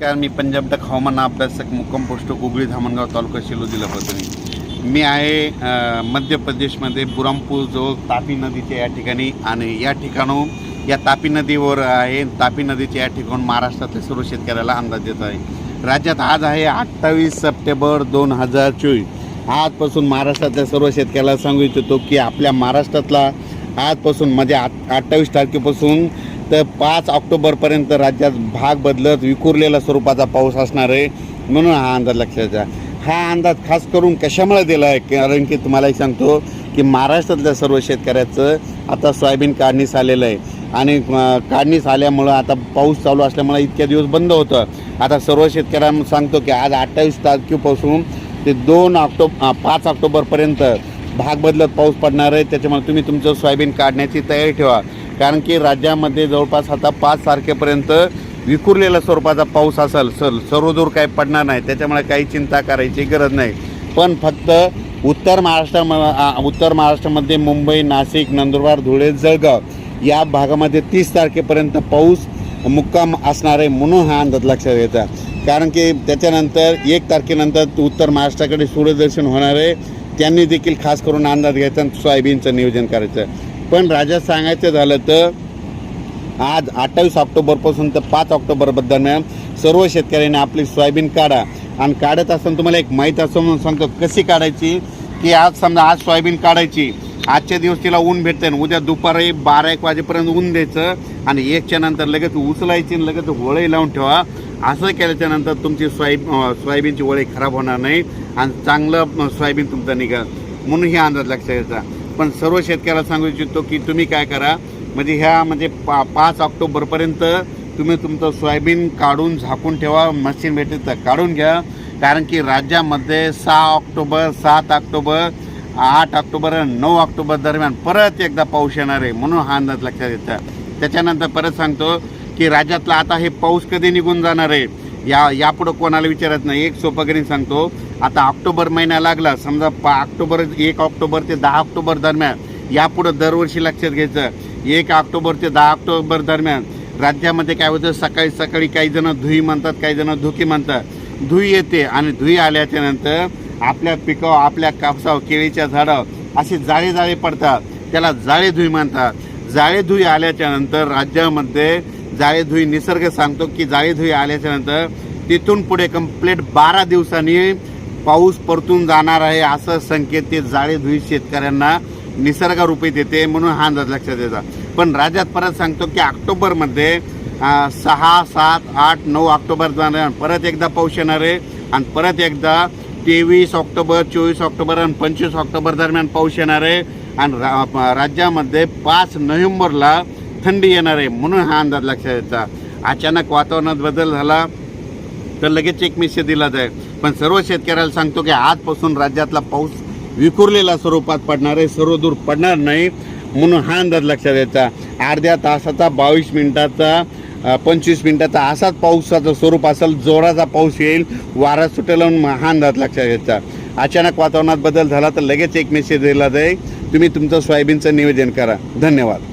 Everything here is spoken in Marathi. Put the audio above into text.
नमस्कार, मी पंजाब तक हवामान अभ्यासक मुक्काम पोस्ट गुगळी धामणगाव तालुका शेलू जिल्हा परभणी। मी आहे मध्य प्रदेशमध्ये बुरहानपूर जवळ तापी नदीच्या या ठिकाणी आणि या ठिकाणून या तापी नदीवर आहे। तापी नदीच्या या ठिकाणून महाराष्ट्रातल्या सर्व शेतकऱ्याला अंदाज देत आहे। राज्यात आज आहे 28 सप्टेंबर 2024। आजपासून महाराष्ट्रातल्या सर्व शेतकऱ्याला सांगू इच्छितो की आपल्या महाराष्ट्रातला आजपासून म्हणजे 28 तारखेपासून तर 5 ऑक्टोबरपर्यंत राज्यात भाग बदलत विखुरलेल्या स्वरूपाचा पाऊस असणार आहे, म्हणून हा अंदाज लक्षात घ्या। हा अंदाज खास करून कशामुळे दिला आहे, कारण की तुम्हाला एक सांगतो की महाराष्ट्रातल्या सर्व शेतकऱ्याचं आता सोयाबीन काढणीस आलेलं आहे आणि काढणीस आल्यामुळं आता पाऊस चालू असल्यामुळे इतक्या दिवस बंद होतं। आता सर्व शेतकऱ्यांना सांगतो की आज 28 तारखेपासून ते 5 ऑक्टोबरपर्यंत भाग बदलत पाऊस पडणार आहे। त्याच्यामुळे तुम्ही तुमचं सोयाबीन काढण्याची तयारी ठेवा, कारण की राज्यामध्ये जवळपास आता 5 तारखेपर्यंत विखुरलेल्या स्वरूपाचा पाऊस असेल। सर्वदूर काही पडणार नाही, त्याच्यामुळे काही चिंता करायची गरज नाही। पण फक्त उत्तर महाराष्ट्रामध्ये मुंबई, नाशिक, नंदुरबार, धुळे, जळगाव या भागामध्ये 30 तारखेपर्यंत पाऊस मुक्काम असणार आहे, म्हणून हा अंदाज लक्षात घ्यायचा। कारण की त्याच्यानंतर 1 तारखेनंतर उत्तर महाराष्ट्राकडे सूर्यदर्शन होणार आहे, त्यांनी देखील खास करून अंदाज घ्यायचा आणि सोयाबीनचं नियोजन करायचं। पण राज्यात सांगायचं झालं तर आज 28 ऑक्टोबरपासून तर 5 ऑक्टोबर दरम्यान सर्व शेतकऱ्यांनी आपली सोयाबीन काढा। आणि काढत असताना तुम्हाला एक माहीत असं म्हणून सांगतो कशी काढायची, की आज समजा आज सोयाबीन काढायची, आजच्या दिवस तिला ऊन भेटते आणि उद्या दुपारी 12-1 वाजेपर्यंत ऊन द्यायचं आणि 1च्या नंतर लगेच उचलायची आणि लगेच वळी लावून ठेवा। असं केल्याच्यानंतर तुमची सोयाबीनची वळी खराब होणार नाही आणि चांगलं सोयाबीन तुमचं निघेल, म्हणून हे अंदाज लक्षात घ्यायचा। पण सर्व शेतकऱ्याला सांगू इच्छितो की तुम्ही काय करा, म्हणजे ह्या म्हणजे 5 ऑक्टोबरपर्यंत तुम्ही तुमचं सोयाबीन काढून झाकून ठेवा, मशीन भेटेल तर काढून घ्या। कारण की राज्यामध्ये 6 ऑक्टोबर, 7 ऑक्टोबर, 8 ऑक्टोबर आणि 9 ऑक्टोबर दरम्यान परत एकदा पाऊस येणार आहे, म्हणून हा अंदाज लक्षात घ्यायचा। त्याच्यानंतर परत सांगतो की राज्यातला आता हे पाऊस कधी निघून जाणार आहे यापुढं कोणाला विचारत नाही। एक सोपं करून सांगतो, आता ऑक्टोबर महिना लागला समजा 1 ऑक्टोबर ते 10 ऑक्टोबर दरम्यान, यापुढं दरवर्षी लक्षात घ्यायचं 1 ऑक्टोबर ते 10 ऑक्टोबर दरम्यान राज्यामध्ये काय होतं, सकाळी काही जण धुई म्हणतात, काही जण धुकी म्हणतात। धुई येते आणि धुई आल्याच्या नंतर आपल्या पिकावर, आपल्या कापसावर, केळीच्या झाडावर असे जाळे पडतात, त्याला जाळे धुई म्हणतात। जाळे धुई आल्याच्या नंतर राज्यामध्ये जाळे धुई निसर्ग सांगतो की जाळे धुई आल्याच्या नंतर तिथून पुढे कंप्लीट 12 दिवसांनी पाऊस परतून जाणार आहे, असं संकेत ते जाळे धुई शेतकऱ्यांना निसर्गरूपी देते, म्हणून हा अंदाज लक्षात द्यायचा। पण राज्यात परत सांगतो की ऑक्टोबरमध्ये 6, 7, 8, 9 ऑक्टोबर दरम्यान परत एकदा पाऊस येणार आहे आणि परत एकदा 23 ऑक्टोबर, 24 ऑक्टोबर आणि 25 ऑक्टोबर दरम्यान पाऊस येणार आहे आणि राज्यामध्ये 5 नोव्हेंबरला थंडी येणार आहे, म्हणून हा अंदाज लक्षात द्यायचा। अचानक वातावरणात बदल झाला तर लगेच एक मेसेज दिला जाईल। पण सर्व शेतकऱ्याला सांगतो की आजपासून राज्यातला पाऊस विखुरलेल्या स्वरूपात पडणार आहे, सर्वदूर पडणार नाही, म्हणून हा अंदाज लक्षात द्यायचा। अर्ध्या तासाचा, 22 मिनिटाचा, 25 मिनिटाचा असाच पावसाचं स्वरूप असेल, जोराचा पाऊस येईल, वारा सुटेल, हा अंदाज लक्षात घ्यायचा। अचानक वातावरणात बदल झाला तर लगेच एक मेसेज दिला जाईल, तुम्ही तुमचं सोयाबीनचं नियोजन करा। धन्यवाद।